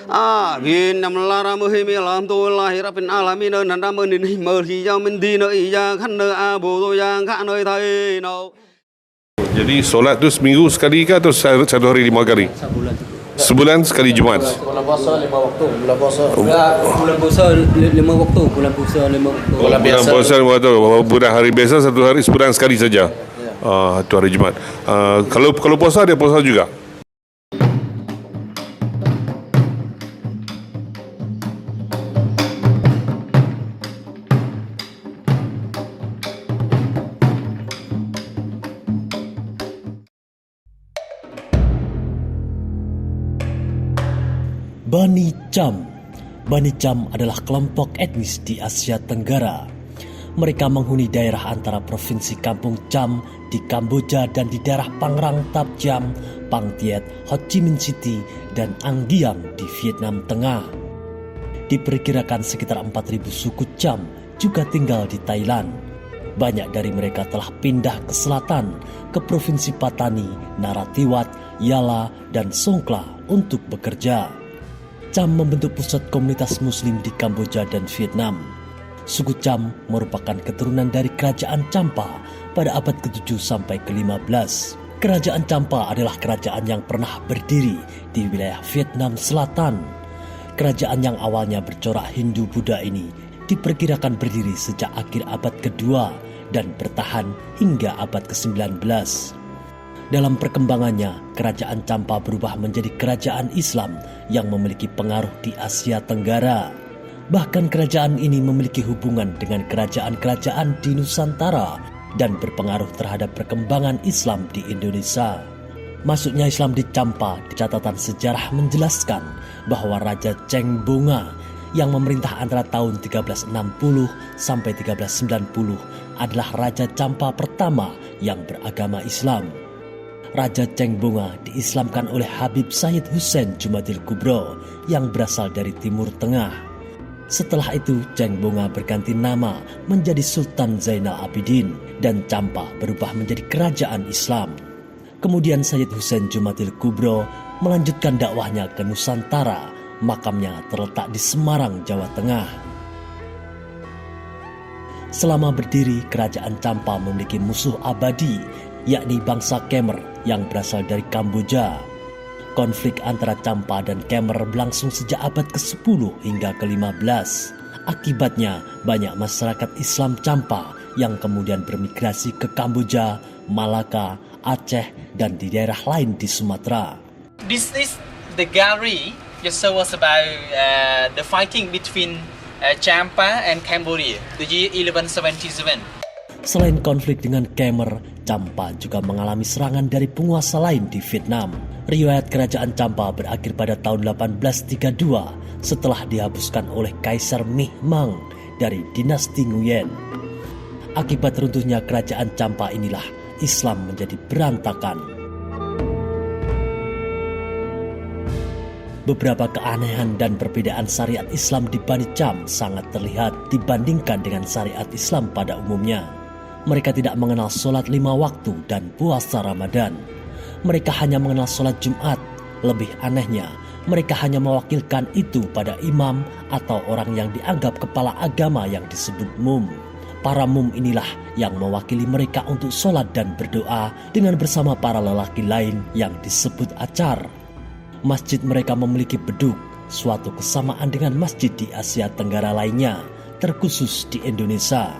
Amin. Namlara muhimi alam tu lahir rabbil alamin. Nanda menin merhi yang mendino iya kan abu yang kan thai no. Jadi solat tu seminggu sekali ke atau satu hari 5 kali? Sebulan sekali Jumaat. Bulan puasa 5 waktu. Bulan puasa. Bulan puasa 5 waktu. Bulan puasa 5 waktu. Bulan puasa 5 waktu. Bulan hari biasa satu hari sebulan sekali saja. Itu hari Jumaat. Kalau puasa dia puasa juga. Bani Cham. Bani Cham adalah kelompok etnis di Asia Tenggara. Mereka menghuni daerah antara provinsi Kampung Cham di Kamboja dan di daerah Pangrang Tap Cham, Pang Thiet, Ho Chi Minh City, dan Ang Giang di Vietnam Tengah. Diperkirakan sekitar 4.000 suku Cham juga tinggal di Thailand. Banyak dari mereka telah pindah ke selatan, ke provinsi Patani, Narathiwat, Yala, dan Songkhla untuk bekerja. Cham membentuk pusat komunitas muslim di Kamboja dan Vietnam. Suku Cham merupakan keturunan dari kerajaan Champa pada abad ke-7 sampai ke-15. Kerajaan Champa adalah kerajaan yang pernah berdiri di wilayah Vietnam Selatan. Kerajaan yang awalnya bercorak Hindu-Buddha ini diperkirakan berdiri sejak akhir abad ke-2 dan bertahan hingga abad ke-19. Dalam perkembangannya, kerajaan Champa berubah menjadi kerajaan Islam yang memiliki pengaruh di Asia Tenggara. Bahkan kerajaan ini memiliki hubungan dengan kerajaan-kerajaan di Nusantara dan berpengaruh terhadap perkembangan Islam di Indonesia. Masuknya Islam di Champa, catatan sejarah menjelaskan bahwa Raja Cheng Bunga yang memerintah antara tahun 1360 sampai 1390 adalah Raja Champa pertama yang beragama Islam. Raja Cheng Bunga diislamkan oleh Habib Sayyid Hussein Jumadil Kubro yang berasal dari Timur Tengah. Setelah itu Cheng Bunga berganti nama menjadi Sultan Zainal Abidin dan Champa berubah menjadi kerajaan Islam. Kemudian Sayyid Hussein Jumadil Kubro melanjutkan dakwahnya ke Nusantara. Makamnya terletak di Semarang, Jawa Tengah. Selama berdiri, kerajaan Champa memiliki musuh abadi, yakni bangsa Khmer yang berasal dari Kamboja. Konflik antara Champa dan Khmer berlangsung sejak abad ke-10 hingga ke-15. Akibatnya, banyak masyarakat Islam Champa yang kemudian bermigrasi ke Kamboja, Malaka, Aceh, dan di daerah lain di Sumatera. This is the gallery just show us about the fighting between Champa and Cambodia, the year 1177. Selain konflik dengan Khmer, Champa juga mengalami serangan dari penguasa lain di Vietnam. Riwayat kerajaan Champa berakhir pada tahun 1832 setelah dihapuskan oleh Kaisar Mih Mang dari dinasti Nguyen. Akibat runtuhnya kerajaan Champa inilah Islam menjadi berantakan. Beberapa keanehan dan perbedaan syariat Islam di Bani Cham sangat terlihat dibandingkan dengan syariat Islam pada umumnya. Mereka tidak mengenal sholat 5 waktu dan puasa Ramadan. Mereka hanya mengenal sholat Jumat. Lebih anehnya, mereka hanya mewakilkan itu pada imam atau orang yang dianggap kepala agama yang disebut mum. Para mum inilah yang mewakili mereka untuk sholat dan berdoa dengan bersama para lelaki lain yang disebut acar. Masjid mereka memiliki beduk, suatu kesamaan dengan masjid di Asia Tenggara lainnya, terkhusus di Indonesia.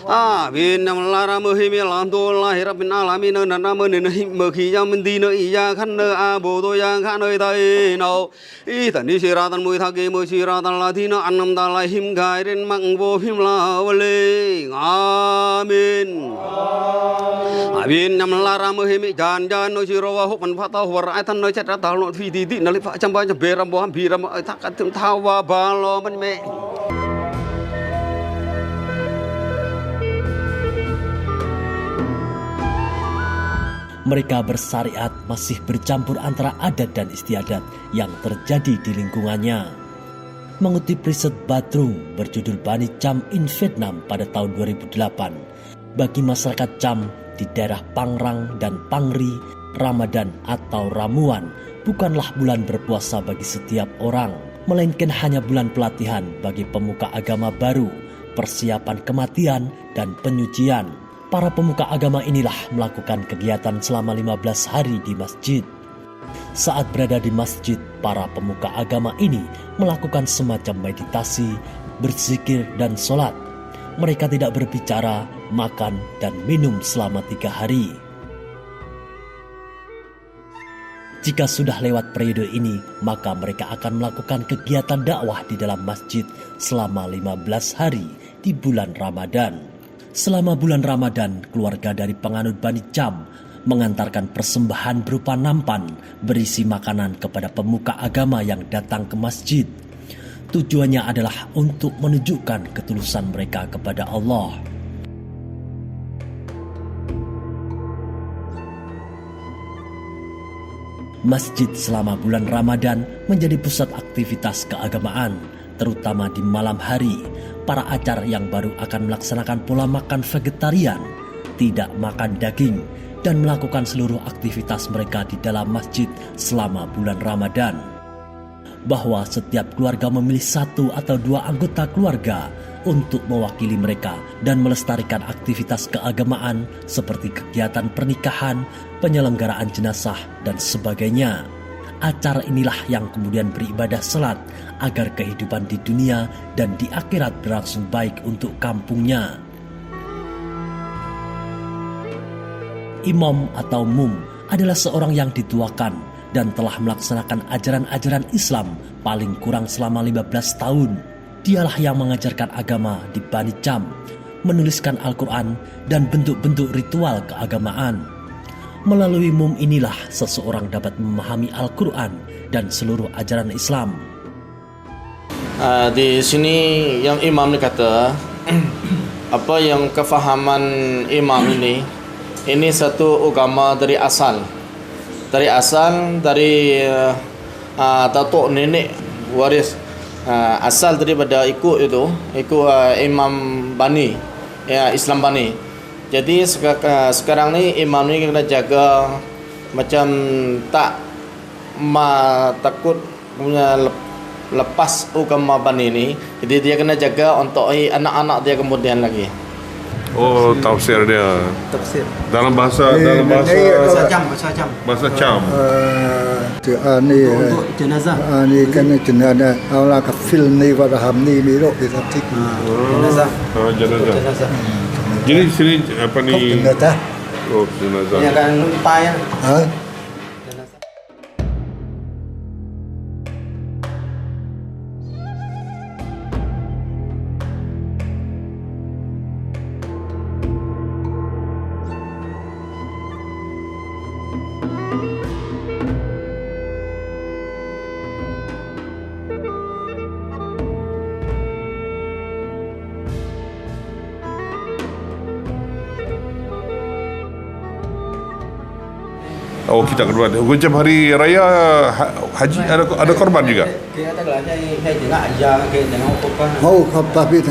Amin namlara muhimi alhamdulillahi rabbil alamin nanda meninahi mekhiya mendino iya khanna abu to yang khanoi thai no itani siratan mui thagi mui siratan ladina annam dalahim gairin mangbo him la wale amin amin namlara muhimi jan jan no sirawa hupan fatah warai tan no chat tal no fi di nali fa chamba beram bo ham biram takat tawa balo man me Mereka bersyariat masih bercampur antara adat dan istiadat yang terjadi di lingkungannya. Mengutip riset Badrung berjudul Bani Cham in Vietnam pada tahun 2008, bagi masyarakat Cham di daerah Pangrang dan Pangri, Ramadan atau Ramuan bukanlah bulan berpuasa bagi setiap orang, melainkan hanya bulan pelatihan bagi pemuka agama baru, persiapan kematian, dan penyucian. Para pemuka agama inilah melakukan kegiatan selama 15 hari di masjid. Saat berada di masjid, para pemuka agama ini melakukan semacam meditasi, berzikir, dan sholat. Mereka tidak berbicara, makan, dan minum selama 3 hari. Jika sudah lewat periode ini, maka mereka akan melakukan kegiatan dakwah di dalam masjid selama 15 hari di bulan Ramadan. Selama bulan Ramadan, keluarga dari penganut Bani Cham mengantarkan persembahan berupa nampan berisi makanan kepada pemuka agama yang datang ke masjid. Tujuannya adalah untuk menunjukkan ketulusan mereka kepada Allah. Masjid selama bulan Ramadan menjadi pusat aktivitas keagamaan, terutama di malam hari. Para acar yang baru akan melaksanakan pola makan vegetarian, tidak makan daging, dan melakukan seluruh aktivitas mereka di dalam masjid selama bulan Ramadan. Bahwa setiap keluarga memilih 1 atau 2 anggota keluarga untuk mewakili mereka dan melestarikan aktivitas keagamaan seperti kegiatan pernikahan, penyelenggaraan jenazah, dan sebagainya. Acara inilah yang kemudian beribadah salat agar kehidupan di dunia dan di akhirat berlangsung baik untuk kampungnya. Imam atau mum adalah seorang yang dituakan dan telah melaksanakan ajaran-ajaran Islam paling kurang selama 15 tahun. Dialah yang mengajarkan agama di Bani Cham, menuliskan Al-Quran dan bentuk-bentuk ritual keagamaan. Melalui mum inilah seseorang dapat memahami Al-Quran dan seluruh ajaran Islam. Di sini yang imam ni kata apa yang kefahaman imam ini satu agama dari asal. Dari datuk nenek waris asal daripada ikut Imam Bani, ya Islam Bani. Jadi sekarang ni imam ni kena jaga macam tak takut punya lepas agama Bani ni. Jadi dia kena jaga untuk anak-anak dia kemudian lagi. Oh, tafsir dia. Tafsir. Dalam bahasa Macam. bahasa Cham. Untuk jenazah. Ni kan jenazah Allah kafil ni wa rahmi ni ro kita tik. Jenazah. Jenazah. Jadi sini apa ni? Jenazah. Oh, jenazah. Yang akan lumpai. Ha? Oh, kita kedua. Macam hari raya haji ada korban juga. Kita taklah saya dengar aja, kita dengar apa. Mau apa bit?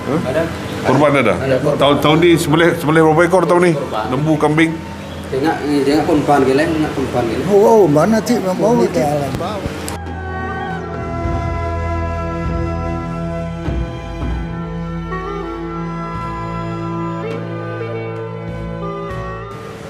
Ada. Korban ada. Tahun ni sembelih berapa ekor tahun ni? Lembu, kambing. Dengar korban ke lain, dengar korban ke lain. Oh, mana tik mau tik.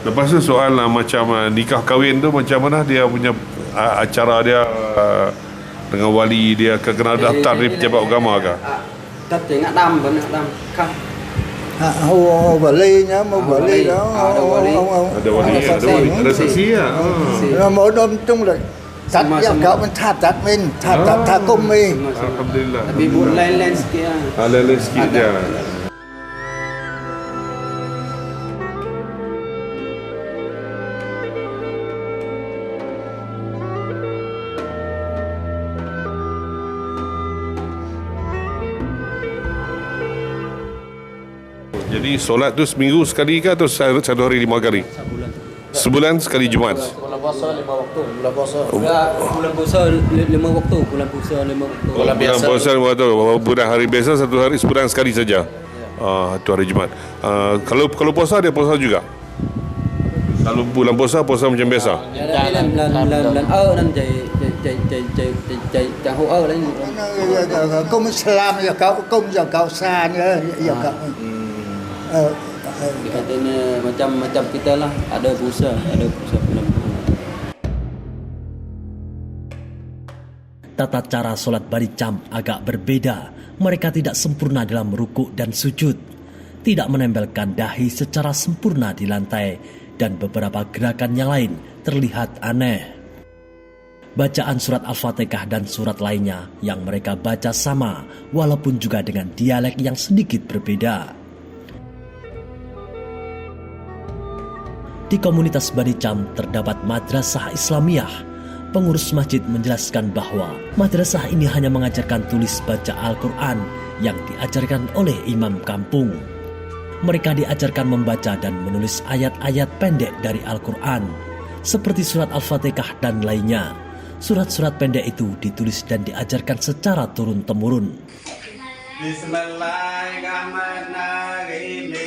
Lepas tu soal macam nikah kahwin tu macam mana dia punya acara dia dengan wali dia kena daftar di pejabat agama ke? Tak tengok dam, benar dam. Kan. Wali nhá, một wali đó. Ada wali. Ada wali, ada saksi ya. Mỗi đêm chung là chặt cậu mình chặt mình, chặt cùng mình. Alhamdulillah. Tapi buat lain-lain sikit lah. Lain sikit je. Jadi solat tu seminggu sekali ke atau satu hari 5 kali? Sebulan sekali Jumaat. Bulan puasa 5 waktu, bulan puasa. Bulan puasa 5 waktu, bulan puasa 5 waktu. Bulan biasa. Bulan puasa waktu bulan hari biasa satu hari sebulan sekali saja. Itu hari Jumaat. Kalau puasa dia puasa juga. Kalau bulan puasa macam biasa. Lần nan chạy hô ơ đấy. Công Islam giờ công giờ cậu xa nữa giờ cậu. Katanya macam kita lah, ada puasa bulan. Tata cara solat Bani Cham agak berbeda. Mereka tidak sempurna dalam rukuk dan sujud, tidak menempelkan dahi secara sempurna di lantai, dan beberapa gerakan yang lain terlihat aneh. Bacaan surat Al-Fatihah dan surat lainnya yang mereka baca sama, walaupun juga dengan dialek yang sedikit berbeda. Di komunitas Bani Cham terdapat madrasah Islamiyah. Pengurus masjid menjelaskan bahwa madrasah ini hanya mengajarkan tulis baca Al-Quran yang diajarkan oleh imam kampung. Mereka diajarkan membaca dan menulis ayat-ayat pendek dari Al-Quran, seperti surat Al-Fatihah dan lainnya. Surat-surat pendek itu ditulis dan diajarkan secara turun-temurun. Bismillahirrahmanirrahim.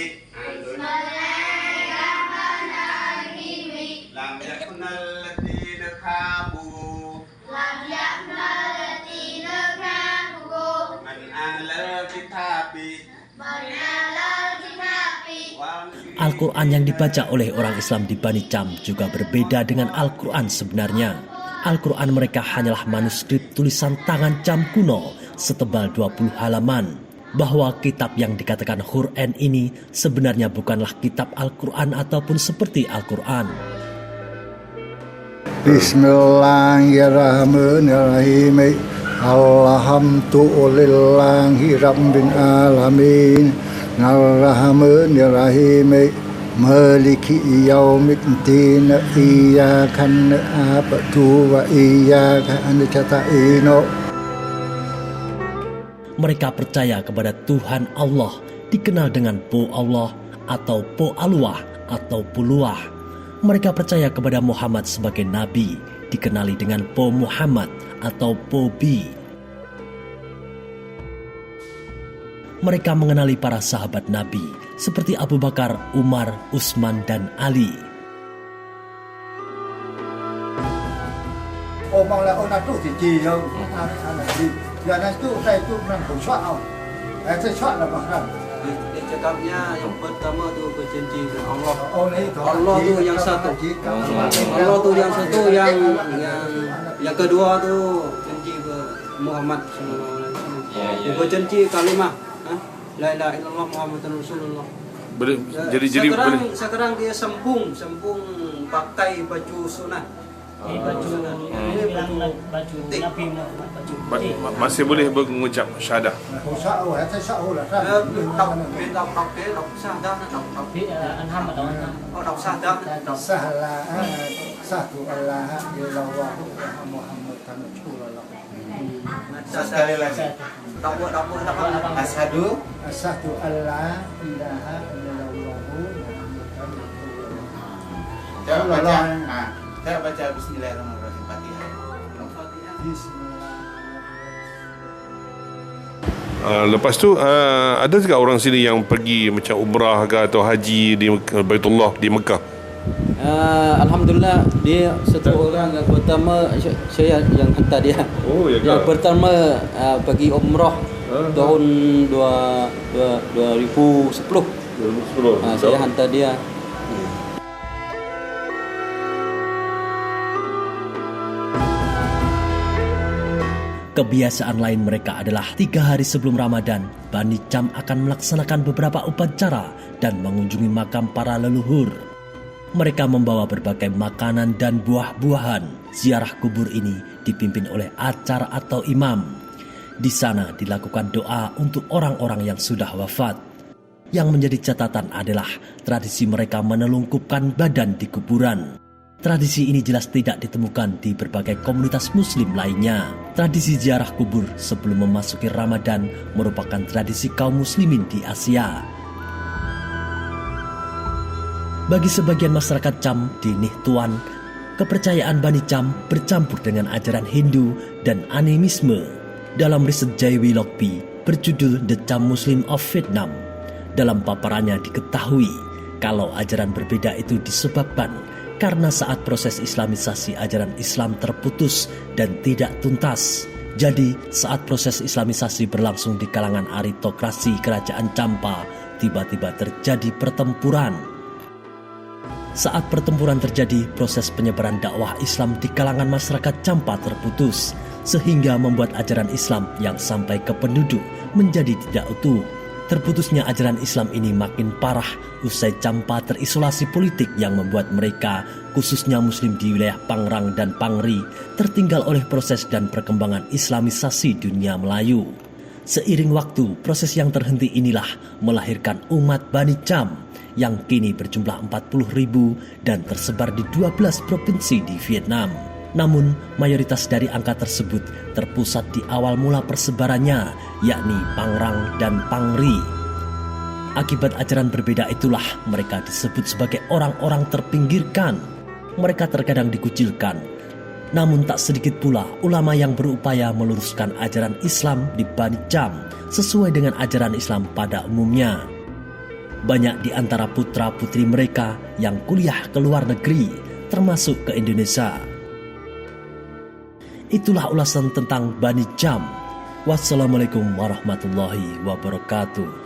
Al-Quran yang dibaca oleh orang Islam di Bani Cham juga berbeda dengan Al-Quran sebenarnya. Al-Quran mereka hanyalah manuskrip tulisan tangan Cham kuno setebal 20 halaman. Bahwa kitab yang dikatakan Quran ini sebenarnya bukanlah kitab Al-Quran ataupun seperti Al-Quran. Bismillahirrahmanirrahim. Alhamdulillahi rabbil alamin. Ar-Rahmanir-Rahim. Maliki yaumiddin. Iyyaka na'budu wa iyyaka nasta'in. Mereka percaya kepada Tuhan Allah, dikenal dengan Po Allah atau Po Allah atau Puluah. Mereka percaya kepada Muhammad sebagai Nabi, dikenali dengan Po Muhammad atau Po Bi. Mereka mengenali para sahabat Nabi seperti Abu Bakar, Umar, Utsman, dan Ali. Omong là ông là chủ chỉ đâu, giờ này tu đây tu làm khẩu soạn không? Cái soạn là bằng không? Dia cakapnya yang pertama tu berjanji dengan Allah. Allah tu yang satu. Allah tu yang satu, yang kedua tu janji ke Muhammad sallallahu alaihi wasallam. Dia berjanji kalimah la ilaha illallah Muhammadur Rasulullah. Jadi sekarang dia sembung pakai baju sunat. Baju Nabi Muhammad. masih boleh mengucap syahadah. Sekali lagi. Asyhadu alla ilaha illallah. Saya baca Bismillahirrahmanirrahim Fatihah. Lepas tu ada juga orang sini yang pergi macam umrah ke atau haji di Baitullah di Mekah. Alhamdulillah dia satu orang yang pertama saya yang hantar dia. Oh, ya yang ke? pertama pergi umrah tahun 2010. 2010. Saya hantar dia. Kebiasaan lain mereka adalah 3 hari sebelum Ramadan, Bani Cham akan melaksanakan beberapa upacara dan mengunjungi makam para leluhur. Mereka membawa berbagai makanan dan buah-buahan. Ziarah kubur ini dipimpin oleh acar atau imam. Di sana dilakukan doa untuk orang-orang yang sudah wafat. Yang menjadi catatan adalah tradisi mereka menelungkupkan badan di kuburan. Tradisi ini jelas tidak ditemukan di berbagai komunitas muslim lainnya. Tradisi ziarah kubur sebelum memasuki Ramadan merupakan tradisi kaum muslimin di Asia. Bagi sebagian masyarakat Cham di Nihtuan, kepercayaan Bani Cham bercampur dengan ajaran Hindu dan animisme. Dalam riset Jaiwi Lokpi berjudul The Cham Muslim of Vietnam, dalam paparannya diketahui kalau ajaran berbeda itu disebabkan karena saat proses islamisasi ajaran Islam terputus dan tidak tuntas. Jadi saat proses islamisasi berlangsung di kalangan aritokrasi kerajaan Champa, tiba-tiba terjadi pertempuran. Saat pertempuran terjadi, proses penyebaran dakwah Islam di kalangan masyarakat Champa terputus, sehingga membuat ajaran Islam yang sampai ke penduduk menjadi tidak utuh. Terputusnya ajaran Islam ini makin parah usai Champa terisolasi politik yang membuat mereka, khususnya Muslim di wilayah Pangrang dan Pangri, tertinggal oleh proses dan perkembangan islamisasi dunia Melayu. Seiring waktu, proses yang terhenti inilah melahirkan umat Bani Cham yang kini berjumlah 40.000 dan tersebar di 12 provinsi di Vietnam. Namun, mayoritas dari angka tersebut terpusat di awal mula persebarannya, yakni Pangrang dan Pangri. Akibat ajaran berbeda itulah mereka disebut sebagai orang-orang terpinggirkan. Mereka terkadang dikucilkan. Namun tak sedikit pula ulama yang berupaya meluruskan ajaran Islam di Bani Cham sesuai dengan ajaran Islam pada umumnya. Banyak di antara putra-putri mereka yang kuliah ke luar negeri, termasuk ke Indonesia. Itulah ulasan tentang Bani Cham. Wassalamualaikum warahmatullahi wabarakatuh.